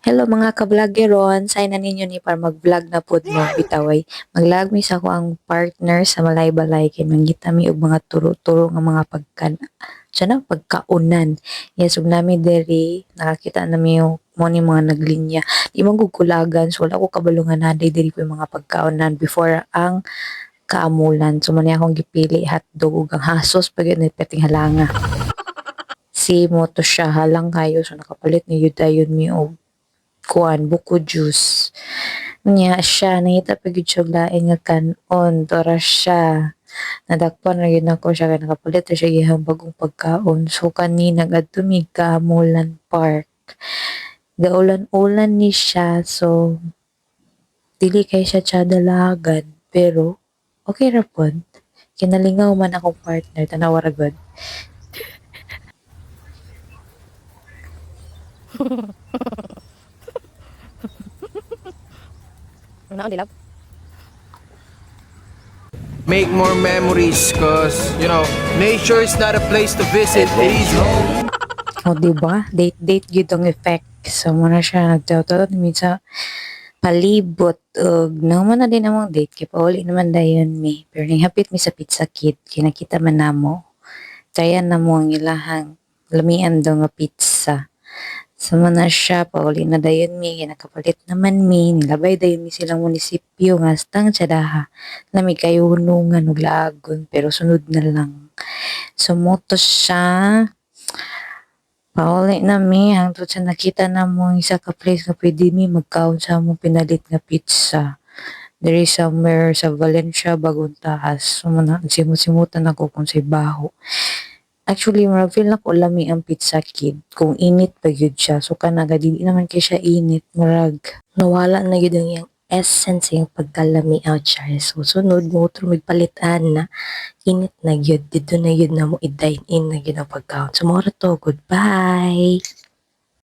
Hello mga ka-vloggeron, sign na ninyo ni para mag-vlog na pod mo bitaway. Mag-vlog mi sa ko ang partner sa malay-balay kay mangita mi og mga turo-turo nga mga pagkaunan. Yes, ug nami diri nakakita na mi mo ni mga naglinya. Di man gud kulagan so wala ko kabalungan na diri ko yung mga pagkaunan before ang kaamulan. So man akong gipili hotdog ug ang hasos pag ni peting halanga. Si mo to siya halang kayo so nakapalit ni yun dayon mi og kuan buko juice. Nya siya nangita pa gyud siya og lain nga kanon tora siya. Nadakpan ra gyud nako siya kay nakapalit ra siya iyang bagong pagkaon. So kanina ngadto mi ka Mulan Park. Gaulan-ulan ni siya so dili kay siya tsadalagan pero okay ra pod. Kinalingaw man akong partner tanawa ra gud. Ano dilap? Make more memories because, nature is not a place to visit. It is home. O diba? Date gyud ang effect. So muna siya nagtaw-taw minsan palibot og naman na din among date kay pauli naman dayon mi. Pero hapit mi sa Pizza Kit kinakita man namo. Tryan na mo ang ilahang lamian daw nga pizza. Sama na siya, pauli na dayon mi, kinakapalit naman mi, nilabay dayon mi silang munisipyo nga stang tsadaha. Lami kayo hunungan ug laagon, pero sunod na lang. Sumoto siya, pauli na mi, hangtod sa nakita na mo ang isa ka place nga pwede mi magkaon sa among pinalit nga pizza. There is somewhere sa Valencia, Bagong Taas. So, nagsimut-simutan ako kung sa baho. Actually, murag feel na ko lami ang Pizza Kid kung init pa gyud siya. So kanaga dili naman kay siya init, murag nawala na gyud ang iyang essence yung pagkalami out siya. So sunod mo to magpalitan na init na gyud dito na gyud na mo i-dine in na gyud ang pagkaon. So mora to, goodbye.